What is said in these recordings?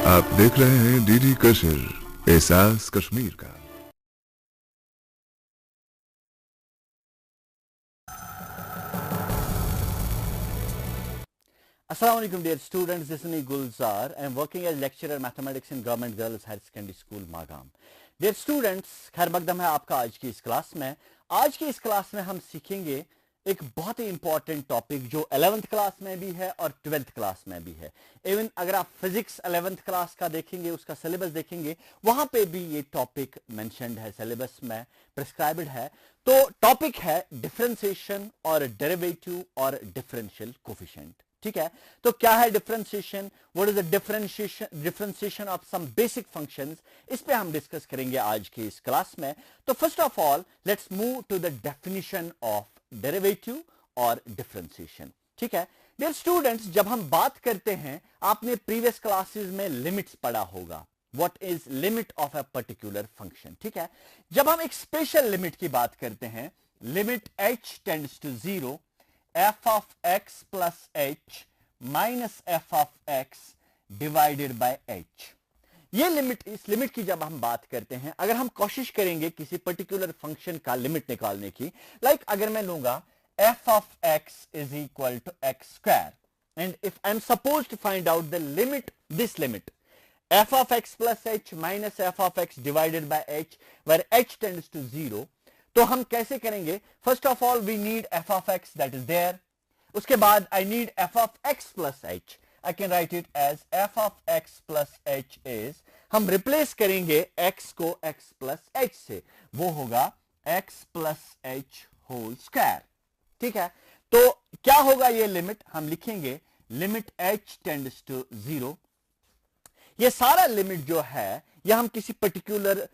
आप देख रहे हैं डीडी कशिर, एहसास कश्मीर का। Assalamu alaikum dear students, this is me Gulzar. I am working as lecturer mathematics in Government Girls Higher Secondary School Magam. Dear students, खैर मकदम है आपका आज की इस क्लास में। आज की इस क्लास में हम सीखेंगे एक बहुत ही इंपॉर्टेंट टॉपिक जो 11th क्लास में भी है और 12th क्लास में भी है। इवन अगर आप फिजिक्स 11th क्लास का देखेंगे, उसका सिलेबस देखेंगे, वहां पे भी ये टॉपिक मेंशन्ड है, सिलेबस में प्रिस्क्राइब्ड है। तो टॉपिक है डिफरेंशिएशन और डेरिवेटिव और डिफरेंशियल कोफिशिएंट। ठीक है, तो क्या है differentiation, what is the differentiation of some basic functions, इस पे हम डिस्कस करेंगे आज की इस क्लास में। तो first of all let's move to the definition of derivative और डिफरेंशिएशन। ठीक है डियर स्टूडेंट्स, जब हम बात करते हैं, आपने प्रीवियस क्लासेस में लिमिट्स पढ़ा होगा, what is limit of a particular function. ठीक है, जब हम एक स्पेशल लिमिट की बात करते हैं, limit h tends to 0 f of x plus h minus f of x divided by h। ये लिमिट, इस लिमिट की जब हम बात करते हैं, अगर हम कोशिश करेंगे किसी पर्टिकुलर फंक्शन का लिमिट निकालने की, लाइक अगर मैं लूंगा f of x is equal to x square and if I'm supposed to find out the limit, this limit f of x plus h minus f of x divided by h where h tends to 0, तो हम कैसे करेंगे? First of all we need f of x that is there, उसके बाद I need f of x plus h, I can write it as f of x plus h is, हम replace करेंगे x को x plus h से, वो होगा x plus h whole square. ठीक है, तो क्या होगा ये लिमिट? हम लिखेंगे लिमिट h टेंड्स टू 0। ये सारा लिमिट जो है ये हम किसी पर्टिकुलर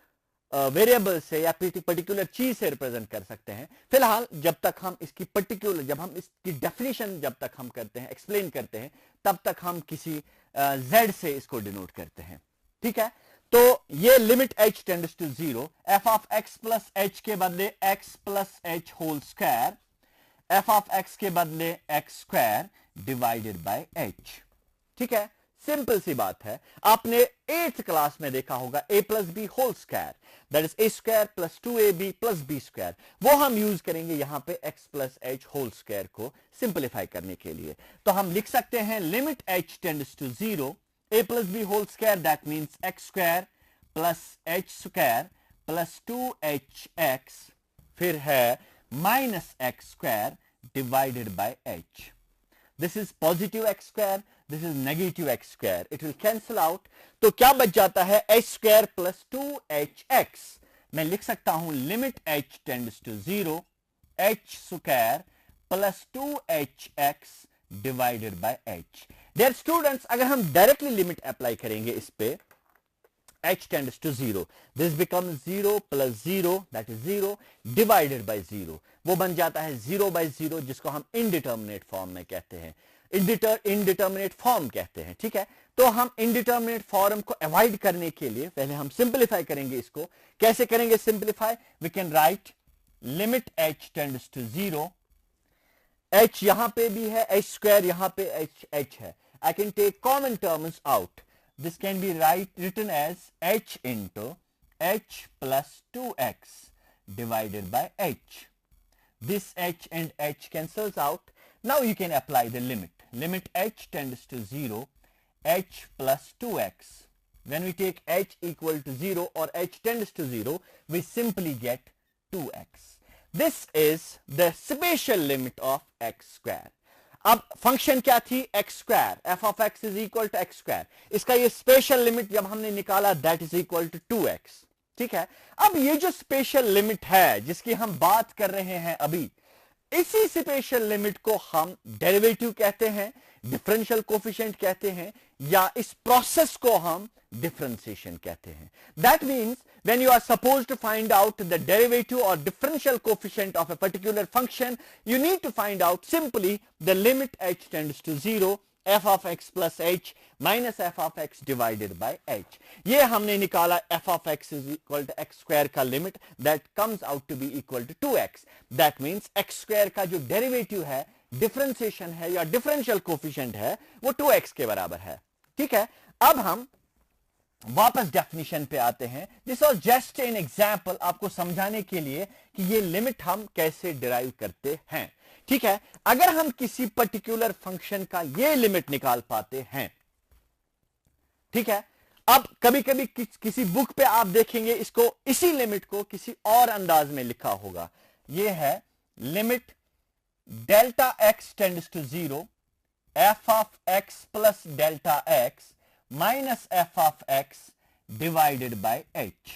वेरिएबल से या पर्टिकुलर चीज से रिप्रेजेंट कर सकते हैं। फिलहाल जब तक हम इसकी पर्टिकुलर, जब हम इसकी डेफिनेशन जब तक हम करते हैं, एक्सप्लेन करते हैं, तब तक हम किसी z से इसको डिनोट करते हैं। ठीक है, तो ये limit h tends to 0, f of x plus h के बदले x plus h whole square, f of x के बदले x square divided by h। ठीक है, सिंपल सी बात है, आपने 8th क्लास में देखा होगा a plus B whole square, that is a square plus 2ab plus b square, वो हम यूज करेंगे यहां पे x plus h whole square को सिंपलीफाई करने के लिए। तो हम लिख सकते हैं limit h tends to 0, a plus B whole square that means x square plus h square plus 2hx, फिर है minus x square divided by h। This is positive x square, this is negative x square, it will cancel out। तो क्या बच जाता है? h square plus 2hx। मैं लिख सकता हूं limit h tends to 0, h square plus 2hx divided by h। Dear students, अगर हम डायरेक्टली लिमिट अप्लाई करेंगे इस पे, h tends to 0, this becomes 0 plus 0 that is 0 divided by 0, वो बन जाता है 0 by 0, जिसको हम इनडिटर्मिनेट फॉर्म में कहते हैं, इनडिटर्मिनेट फॉर्म कहते हैं। ठीक है, तो हम इनडिटर्मिनेट फॉर्म को अवॉइड करने के लिए पहले हम सिंपलीफाई करेंगे इसको। कैसे करेंगे simplify? We can write limit h tends to 0, h यहां पे भी है, h स्क्वायर यहां पे h है, I can take common terms out, this can be written as h into h plus 2x divided by h. This h and h cancels out. Now you can apply the limit. Limit h tends to 0, h plus 2x. When we take h equal to 0 or h tends to 0, we simply get 2x. This is the special limit of x square. अब function क्या थी? X square, f of x is equal to x square, इसका ये special limit जब हमने निकाला that is equal to 2x। ठीक है, अब ये जो स्पेशल लिमिट है जिसकी हम बात कर रहे हैं अभी, इसी स्पेशल लिमिट को हम डेरिवेटिव कहते हैं, डिफरेंशियल कोफिशिएंट कहते हैं, या इस प्रोसेस को हम डिफरेंशिएशन कहते हैं। That means when you are supposed to find out the derivative or differential coefficient of a particular function, you need to find out simply the limit h tends to 0, f of x plus h minus f of x divided by h। ये हमने निकाला f of x is equal to x square का limit, that comes out to be equal to 2x। that means x square का जो derivative है, differentiation है या differential coefficient है, वो 2x के बराबर है। ठीक है, अब हम वापस डेफिनेशन पे आते हैं। This was just an example, आपको समझाने के लिए कि ये लिमिट हम कैसे डिराइव करते हैं। ठीक है, अगर हम किसी पर्टिकुलर फंक्शन का ये लिमिट निकाल पाते हैं, ठीक है, अब कभी कभी किसी बुक पे आप देखेंगे इसको, इसी लिमिट को किसी और अंदाज में लिखा होगा। ये है limit delta x tends to 0 f of x plus delta x minus f of x divided by h.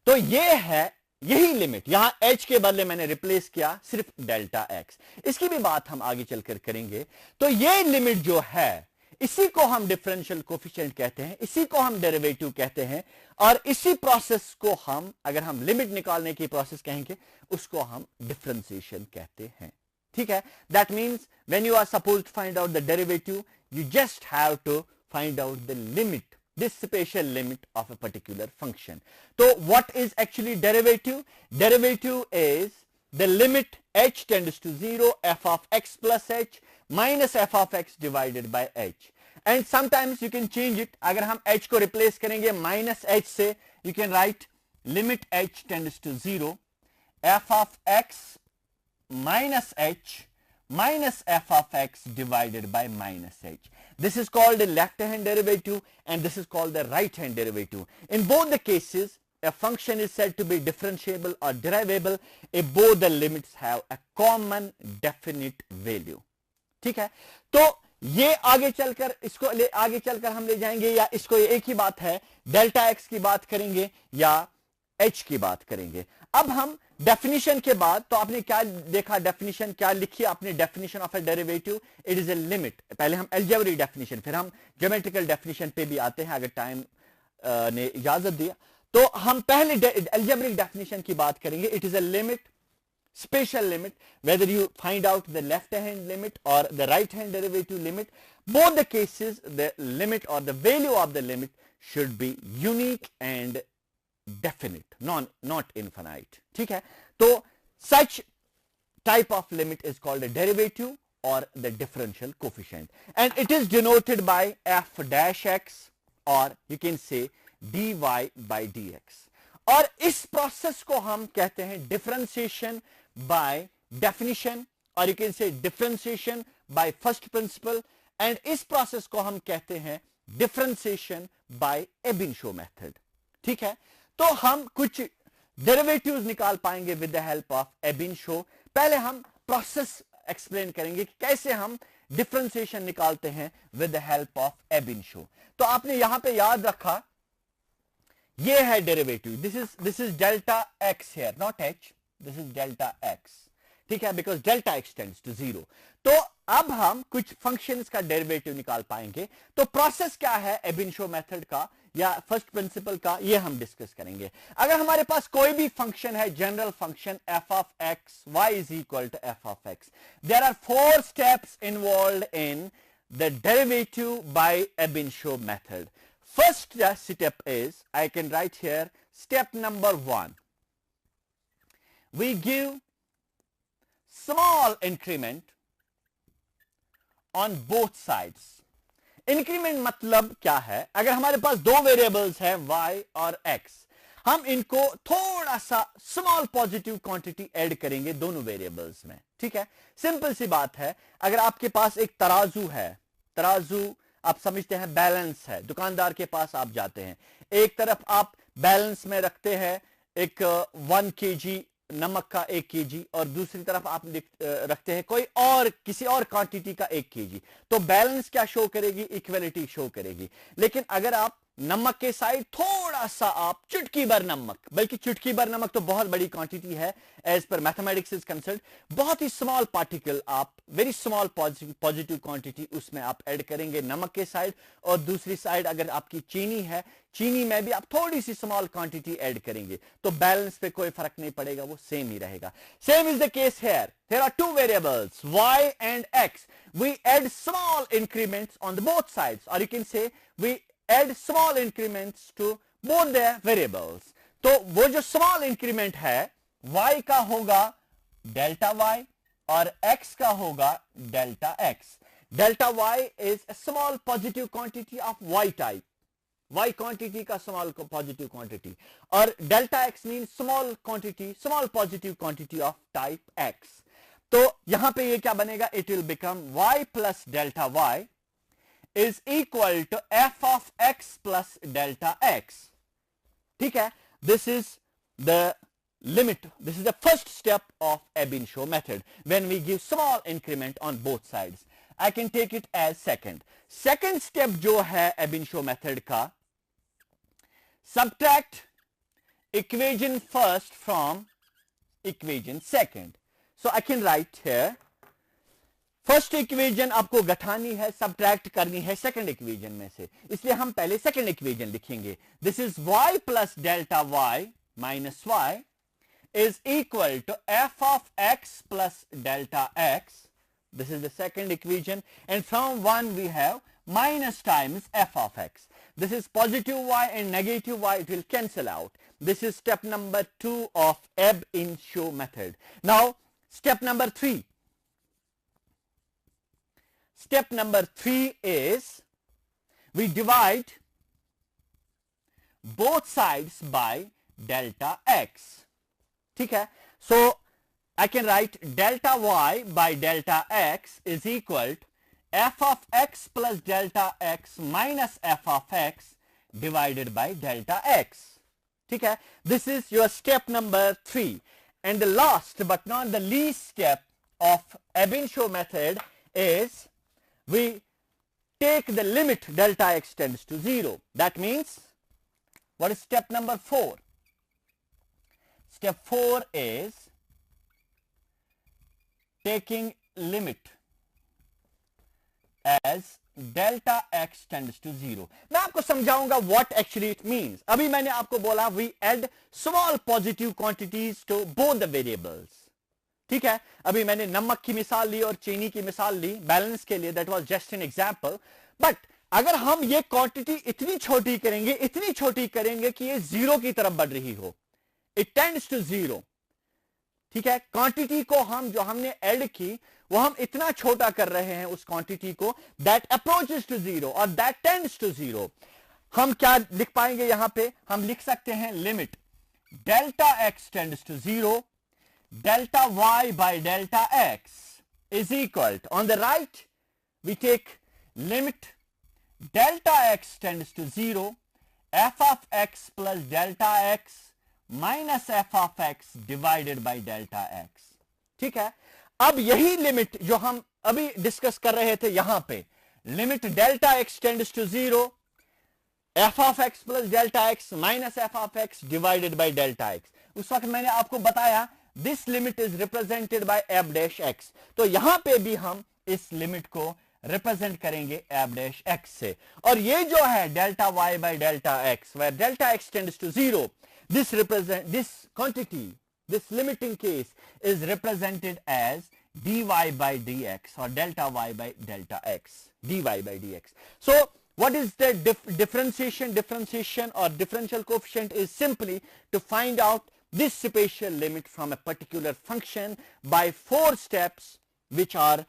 तो ये है, यही लिमिट, यहां एच के बदले मैंने रिप्लेस किया सिर्फ डेल्टा एक्स। इसकी भी बात हम आगे चलकर करेंगे। तो ये लिमिट जो है, इसी को हम डिफरेंशियल कोफिशिएंट कहते हैं, इसी को हम डेरिवेटिव कहते हैं, और इसी प्रोसेस को हम, अगर हम लिमिट निकालने की प्रोसेस कहेंगे, उसको हम डिफरेंशिएशन कहते हैं। ठीक है, that means when you are suppose to find out the derivative, you just have to find out the limit, this special limit of a particular function. So what is actually derivative? Derivative is the limit h tends to 0 f of x plus h minus f of x divided by h. And sometimes you can change it. अगर हम h को replace करेंगे minus h से, you can write limit h tends to 0 f of x minus h minus f of x divided by minus h. This is called the left hand derivative and this is called the right hand derivative. In both the cases, a function is said to be differentiable or derivable if both the limits have a common definite value. ठीक है, तो ये आगे चलकर, इसको आगे चलकर हम ले जाएंगे, या इसको एक ही बात है, डेल्टा एक्स की बात करेंगे या h की बात करेंगे। अब हम डेफिनेशन के बाद, तो आपने क्या देखा, डेफिनेशन क्या लिखी आपने, definition of A derivative, it is a limit. पहले हम अलजेब्रिक डेफिनेशन, फिर हम ज्योमेट्रिकल डेफिनेशन पे भी आते हैं अगर टाइम ने इजाजत दिया। तो हम पहले अलजेब्रिक डेफिनेशन की बात करेंगे। It is a limit, special limit, whether you find out the left hand limit or the right hand derivative limit, both the cases the limit or the value of the limit should be unique and definite, not infinite. ठीक है, तो such type of limit is called a derivative or the differential coefficient, and it is denoted by f dash x, or you can say dy by dx. और इस process को हम कहते हैं differentiation by definition, और you can say differentiation by first principle, and इस process को हम कहते हैं डिफरेंशिएशन बाय एबिंशो मेथड। ठीक है, तो हम कुछ डेरिवेटिव्स निकाल पाएंगे विद द हेल्प ऑफ एबिंशो। पहले हम प्रोसेस एक्सप्लेन करेंगे कि कैसे हम डिफरेंशिएशन निकालते हैं with the help of ab initio. तो आपने यहां पे याद रखा, ये है derivative, this is delta x here, not h, this is delta x. ठीक है, because delta x tends to 0। तो अब हम कुछ फंक्शंस का डेरिवेटिव निकाल पाएंगे। तो प्रोसेस क्या है एबिंशो मेथड का या फर्स्ट प्रिंसिपल का, ये हम डिस्कस करेंगे। अगर हमारे पास कोई भी फंक्शन है, general function f of x y is equal to f of x, there are 4 steps involved in the derivative by Ebinshaw method. First step is, I can write here, step number 1. We give small increment on both sides. Increment मतलब क्या है, अगर हमारे पास दो variables हैं y और x, हम इनको थोड़ा सा स्मॉल पॉजिटिव क्वांटिटी ऐड करेंगे दोनों वेरिएबल्स में। ठीक है, सिंपल सी बात है। अगर आपके पास एक तराजू है, तराजू आप समझते हैं बैलेंस है, दुकानदार के पास आप जाते हैं, एक तरफ आप बैलेंस में रखते हैं एक 1 kg नमक का 1 kg, और दूसरी तरफ आप रखते हैं कोई और किसी और क्वांटिटी का 1 kg, तो बैलेंस क्या शो करेगी, इक्वलिटी शो करेगी। लेकिन अगर आप नमक के साइड थोड़ा सा आप चुटकी भर नमक, बल्कि चुटकी भर नमक तो बहुत बड़ी क्वांटिटी है as per mathematics is concern, बहुत ही स्मॉल पार्टिकल आप, वेरी स्मॉल पॉजिटिव क्वांटिटी उसमें आप ऐड करेंगे नमक के साइड, और दूसरी साइड अगर आपकी चीनी है, चीनी में भी आप थोड़ी सी स्मॉल क्वांटिटी ऐड करेंगे, तो बैलेंस पे कोई फर्क नहीं पड़ेगा, वो सेम ही रहेगा। Same is the case here, there are two variables y and x, we add small increments on the both sides, or you can say we add small increments to both the variables. तो वो जो small increment है y का होगा delta y और x का होगा delta x. Delta y is a small positive quantity of y type. y quantity का स्मॉल पॉजिटिव क्वांटिटी, और delta x mean small quantity, small positive quantity of type x। तो यहां पे ये क्या बनेगा, it will become y plus delta y is equal to f of x plus delta x। ठीक है, this is the limit, this is the first step of Ebinshaw method when we give small increment on both sides. I can take it as second step जो है Ebinshaw method का, subtract equation first from equation second. So I can write here, first equation आपको घटानी है, subtract करनी है second equation में से, इसलिए हम पहले सेकंड इक्वेशन लिखेंगे। This is y plus delta y minus y is equal to f of x plus delta x. This is the second equation, and from 1 we have minus times f of x. This is positive y and negative y, it will cancel out. This is step number 2 of Ebinshaw method. Now step number 3. Step number 3 is we divide both sides by delta x. ठीक है, so I can write delta y by delta x is equal to f of x plus delta x minus f of x divided by delta x. ठीक है, this is your step number 3, and the last but not the least step of Ebinshaw method is we take the limit delta x tends to 0. That means, what is step number 4? Step 4 is taking limit as delta x tends to 0. मैं आपको समझाऊंगा what actually it means. अभी मैंने आपको बोला we add small positive quantities to both the variables. ठीक है, अभी मैंने नमक की मिसाल ली और चीनी की मिसाल ली बैलेंस के लिए, that was just an example. But अगर हम ये क्वांटिटी इतनी छोटी करेंगे कि ये जीरो की तरफ बढ़ रही हो, इट टेंड्स टू 0. ठीक है, क्वांटिटी को हम जो हमने ऐड की वो हम इतना छोटा कर रहे हैं उस क्वांटिटी को, दैट अप्रोचेस टू 0 और दैट टेंड्स टू 0. हम क्या लिख पाएंगे यहां पे, हम लिख सकते हैं limit delta x tends to 0, delta y by delta x is equal to, on the right we take limit delta x tends to 0, f of x plus delta x minus f of x divided by delta x. ठीक है, अब यही limit जो हम अभी discuss कर रहे थे यहां पे, limit delta x tends to 0, f of x plus delta x minus f of x divided by delta x. उस वक्त मैंने आपको बताया this limit is represented by f dash x, तो यहां पे भी हम इस लिमिट को रिप्रेजेंट करेंगे f डैश x से, और ये जो है delta y by delta x, where delta x tends to 0, this quantity, this limiting case is represented as dy by dx or delta y by delta x, dy by dx. So what is the differentiation or differential coefficient is simply to find out this spatial limit from a particular function by 4 steps, which are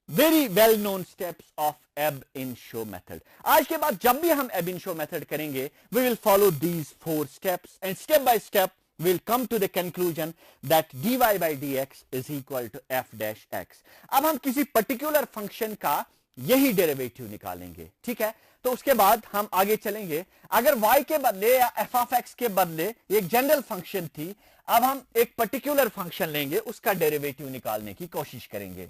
very well known steps of Ebinshaw method. आज के बाद जब भी हम Ebinshaw method करेंगे, we will follow these 4 steps, and step by step we will come to the conclusion that dy by dx is equal to f dash x. अब हम किसी particular function का यही डेरिवेटिव निकालेंगे. ठीक है, तो उसके बाद हम आगे चलेंगे. अगर y के बदले या f of x के बदले एक जनरल फंक्शन थी, अब हम एक पर्टिकुलर फंक्शन लेंगे, उसका डेरिवेटिव निकालने की कोशिश करेंगे.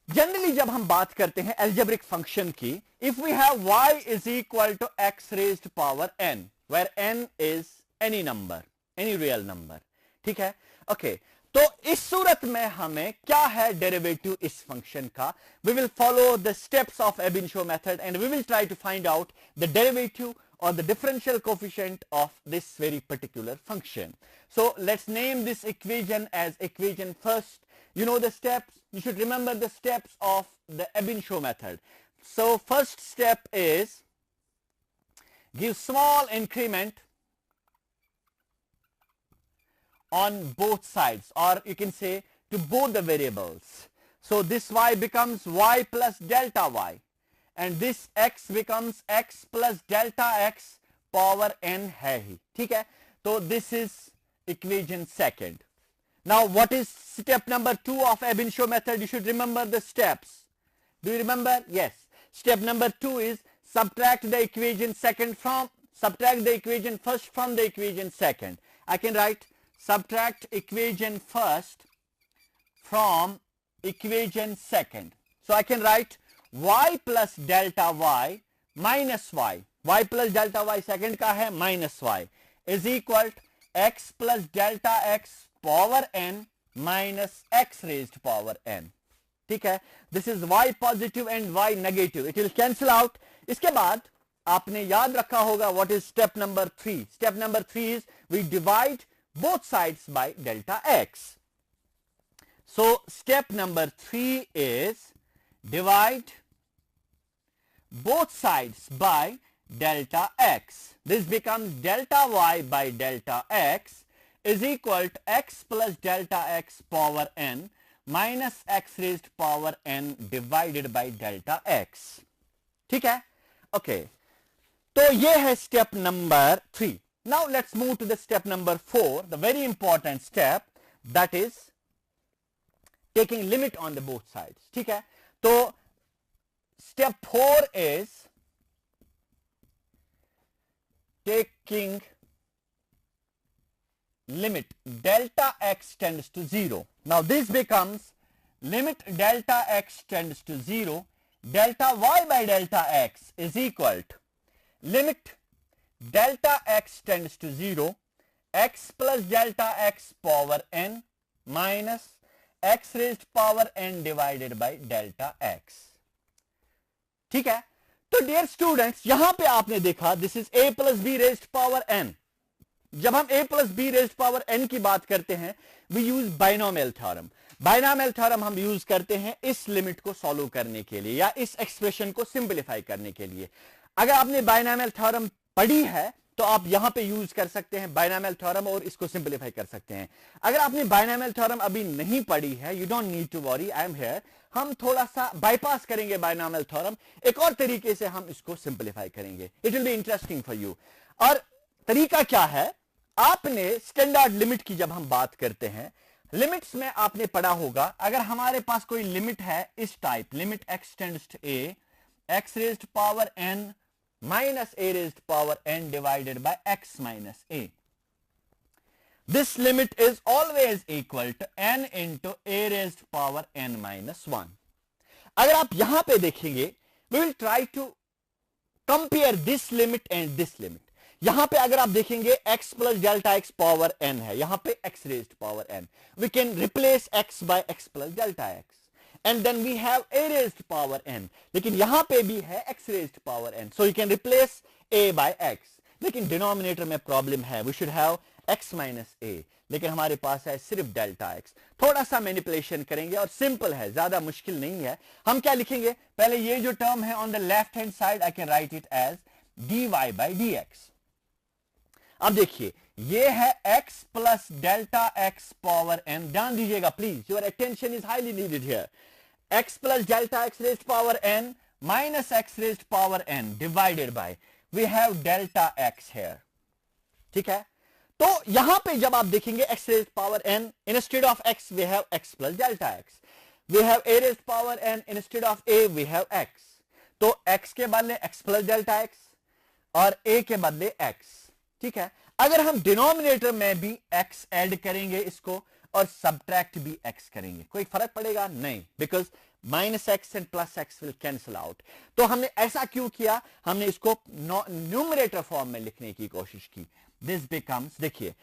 जनरली जब हम बात करते हैं एल्जेब्रिक फंक्शन की, if we have y is equal to x raised power n, where n is any number, any real number. ठीक है, ओके. तो इस सूरत में हमें क्या है डेरिवेटिव इस फंक्शन का. We will follow the steps of Ebinshaw method and we will try to find out the derivative or the differential coefficient of this very particular function. So let's name this equation as equation first. You know the steps, you should remember the steps of the Ebinshaw method. So first step is give small increment on both sides, or you can say to both the variables. So this y becomes y plus delta y, and this x becomes x plus delta x power n है ही, ठीक है. तो this is equation second. Now what is step number 2 of ab initio method? You should remember the steps. Do you remember? Yes. Step number 2 is subtract the equation first from the equation second. I can write subtract equation first from equation second. So I can write y plus delta y minus y plus delta y second का है minus y is equal to x plus delta x power n minus x raised power n. ठीक है. This is y positive and y negative. It will cancel out. इसके बाद आपने याद रखा होगा what is step number 3. Step number 3 is we divide both sides by delta x. So step number 3 is divide both sides by delta x. This becomes delta y by delta x is equal to x plus delta x power n minus x raised power n divided by delta x. ठीक है. Okay. तो ये है step number 3. Now let's move to the step number 4, the very important step, that is taking limit on the both sides. ठीक है. तो step 4 is taking limit delta x tends to 0. Now this becomes limit delta x tends to 0, delta y by delta x is equal to limit delta x tends to 0, x plus delta x power n minus x raised power n divided by delta x. ठीक है. तो dear students, यहां पे आपने देखा this is a plus B raised power n. जब हम a plus B raised power n की बात करते हैं we use binomial theorem. Binomial theorem हम यूज करते हैं इस लिमिट को सॉल्व करने के लिए या इस एक्सप्रेशन को सिंपलीफाई करने के लिए. अगर आपने बाइनोमियल थ्योरम पढ़ी है तो आप यहां पे यूज कर सकते हैं बाइनोमियल थ्योरम और इसको सिंपलीफाई कर सकते हैं. अगर आपने बाइनोमियल थ्योरम अभी नहीं पढ़ी है, you don't need to worry, I am here. हम थोड़ा सा बाईपास करेंगे बाइनोमियल थ्योरम, एक और तरीके से हम इसको सिंपलीफाई करेंगे. It will be interesting for you. और तरीका क्या है, आपने स्टैंडर्ड लिमिट की जब हम बात करते हैं, लिमिट्स में आपने पढ़ा होगा अगर हमारे पास कोई लिमिट है इस type, limit x tends to a, x raised power n minus a raised power n divided by x minus a. This limit is always equal to n into a raised power n minus 1. अगर आप यहां पे देखेंगे, we will try to compare this limit and this limit. यहां पे अगर आप देखेंगे x plus delta x power n है, यहां पे x raised power n. We can replace x by x plus delta x. And then we have a raised power n. लेकिन यहां पे भी है x raised power n. So you can replace a by x. लेकिन denominator में problem है, we should have x minus a. लेकिन हमारे पास है सिर्फ डेल्टा x. थोड़ा सा मैनिपुलेशन करेंगे और सिंपल है, ज्यादा मुश्किल नहीं है. हम क्या लिखेंगे, पहले ये जो टर्म है on the left hand side I can write it as dy by dx. अब देखिए ये है x plus delta x power n. ध्यान दीजिएगा please, your attention is highly needed here. x plus delta x raised power n minus x raised power n divided by we have delta x here. ठीक है. तो यहां पे जब आप देखेंगे x raised power n instead of x we have x plus delta x. We have a raised power n instead of a we have x. तो x के बदले x plus delta x और a के बदले x. ठीक है. अगर हम डिनोमिनेटर में भी x ऐड करेंगे इसको और सब्ट्रैक्ट भी x करेंगे, कोई फर्क पड़ेगा नहीं, because minus x and plus x will cancel out. तो हमने ऐसा क्यों किया, हमने इसको न्यूमरेटर फॉर्म में लिखने की कोशिश की. दिस बिकम्स, देखिए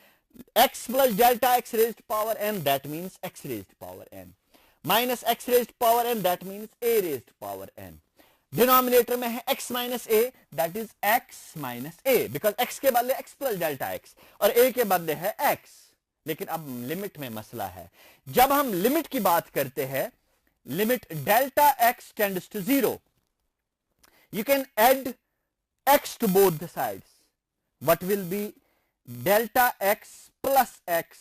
x plus delta x raised power n, that means x raised power n, minus x raised power n, that means a raised power n. Denominator में है x minus a, that is x minus a, because x के बदले x plus delta x और a के बदले है x. लेकिन अब लिमिट में मसला है. जब हम लिमिट की बात करते हैं, limit delta x tends to 0, you can add x to both the sides. What will be delta x plus x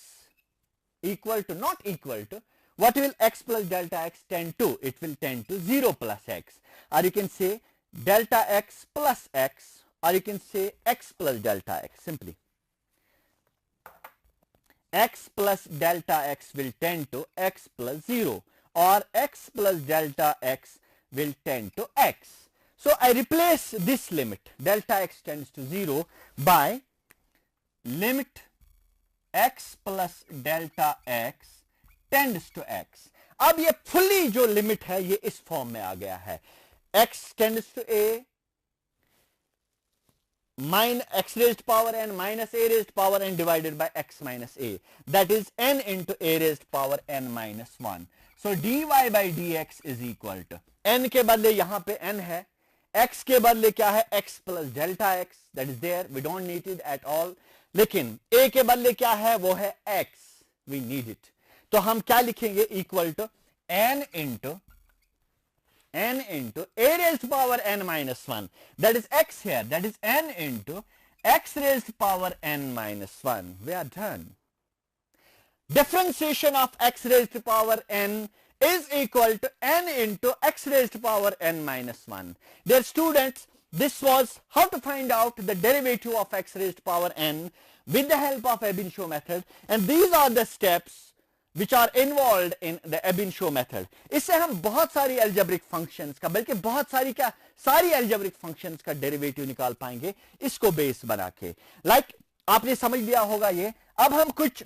equal to, not equal to, what will x plus delta x tend to? It will tend to 0 plus x, or you can say delta x plus x, or you can say x plus delta x. Simply x plus delta x will tend to x plus 0, or x plus delta x will tend to x. So I replace this limit delta x tends to 0 by limit x plus delta x tends to x. अब ये fully जो limit है ये इस form में आ गया है, x tends to a minus x raised power n minus a raised power n divided by x minus a, that is n into a raised power n minus 1. So dy by dx is equal to, n के बदले यहां पे n है, x के बदले क्या है, x plus delta x, that is there, we don't need it at all. लेकिन a के बदले क्या है, वो है x, we need it. तो हम क्या लिखेंगे, equal to n into a raised power n minus 1, that is x here, that is n into x raised power n minus 1. We are done. Differentiation of x raised power n is equal to n into x raised power n minus 1. Dear students, this was how to find out the derivative of x raised power n with the help of Ebinshaw method, and these are the steps which are involved in the Ebinshaw method. इससे हम बहुत सारी algebraic functions का, बल्कि बहुत सारी क्या, सारी algebraic functions का derivative निकाल पाएंगे इसको बेस बना के. Like आपने समझ लिया होगा ये. अब हम कुछ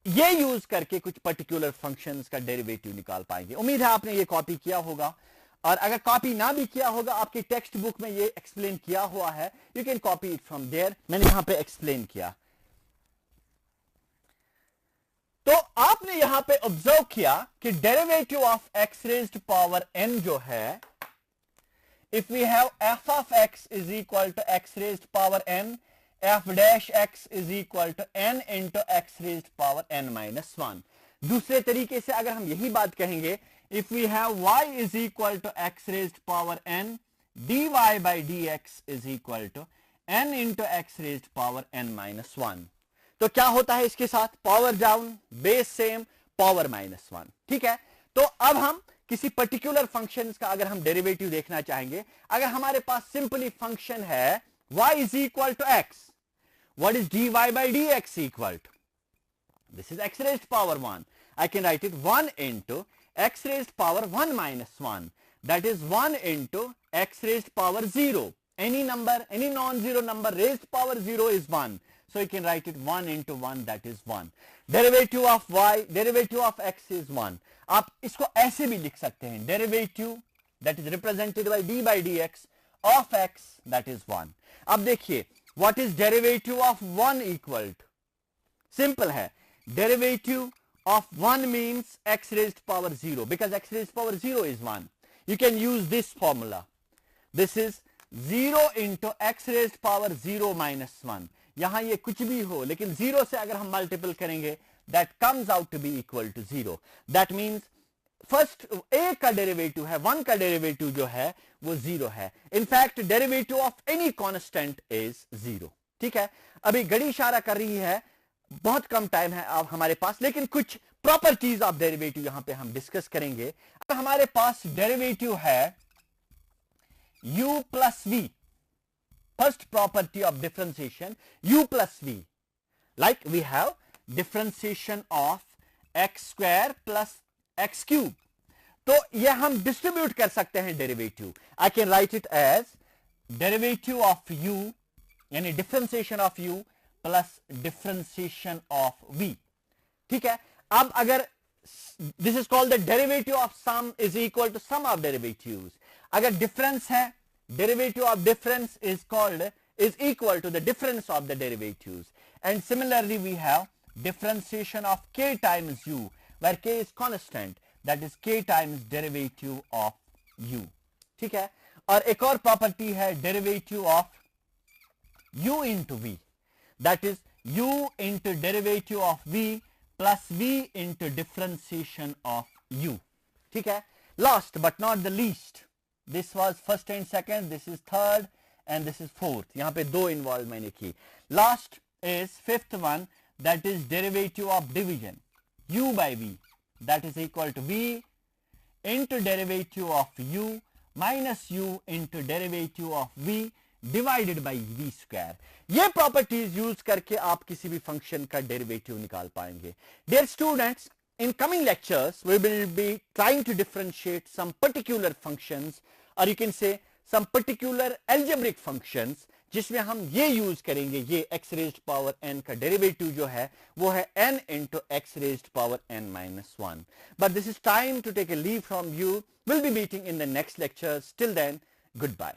ये यूज करके कुछ पर्टिकुलर फंक्शंस का डेरिवेटिव निकाल पाएंगे. उम्मीद है आपने ये कॉपी किया होगा, और अगर कॉपी ना भी किया होगा, आपकी टेक्स्ट बुक में ये एक्सप्लेन किया हुआ है, you can copy it from there. मैंने यहां पे एक्सप्लेन किया. तो आपने यहां पे ऑब्जर्व किया कि derivative of x raised power n जो है, if we have f of x is equal to x raised power n, f dash x is equal to n into x raised power n minus 1. दूसरे तरीके से अगर हम यही बात कहेंगे, if we have y is equal to x raised power n, dy by dx is equal to n into x raised power n minus 1. तो क्या होता है इसके साथ, power down, base same, power minus 1. ठीक है. तो अब हम किसी पर्टिकुलर फंक्शन का अगर हम डेरिवेटिव देखना चाहेंगे, अगर हमारे पास सिंपली फंक्शन है y is equal to x, what is dy by dx equal to? This is x raised power 1. I can write it 1 into x raised power 1 minus 1. That is 1 into x raised power 0. Any number, any non-zero number raised power 0 is 1. So you can write it 1 into 1, that is 1. Derivative of y, derivative of x is 1. आप इसको ऐसे भी लिख सकते हैं, derivative that is represented by d by dx of x, that is 1. अब देखिए, what is derivative of 1 equal to? Simple है. Derivative of 1 means x raised power 0, because x raised power 0 is 1. You can use this formula. This is 0 into x raised power 0 minus 1. यहां ये कुछ भी हो, लेकिन 0 से अगर हम मल्टीपल करेंगे, that comes out to be equal to 0. That means first a का डेरिवेटिव है, 1 का डेरिवेटिव जो है वो 0 है. In fact derivative of any constant is 0. ठीक है. अभी घड़ी इशारा कर रही है, बहुत कम टाइम है अब हमारे पास, लेकिन कुछ प्रॉपर्टीज ऑफ डेरिवेटिव यहां पे हम डिस्कस करेंगे. अब हमारे पास डेरिवेटिव है u plus v. First property of differentiation u plus v, like we have differentiation of x square plus x cube. तो ये हम डिस्ट्रीब्यूट कर सकते हैं derivative. I can write it as derivative of u, यानी differentiation of u plus differentiation of v. ठीक है. अब अगर this is called the derivative of sum is equal to sum of derivatives. अगर डिफरेंस है, derivative of difference is called is equal to the difference of the derivatives. And similarly we have differentiation of k times u, where k is constant, that is k times derivative of u. ठीक है. और एक और property है derivative of u into v, that is u into derivative of v plus v into differentiation of u. ठीक है. Last but not the least, this was first and second, this is third and this is fourth. यहां पे दो involve मैंने की. Last is fifth one, that is derivative of division, u by v. that is equal to v into derivative of u minus u into derivative of v divided by v square. ये properties use करके आप किसी भी function का derivative निकाल पाएंगे. Dear students, in coming lectures we will be trying to differentiate some particular functions, or you can say some particular algebraic functions, जिसमें हम ये यूज करेंगे, ये x raised power n का डेरिवेटिव जो है वो है n into x raised power n minus 1. But this is time to take a leave from you. We'll be meeting in the next lectures. Till then, goodbye.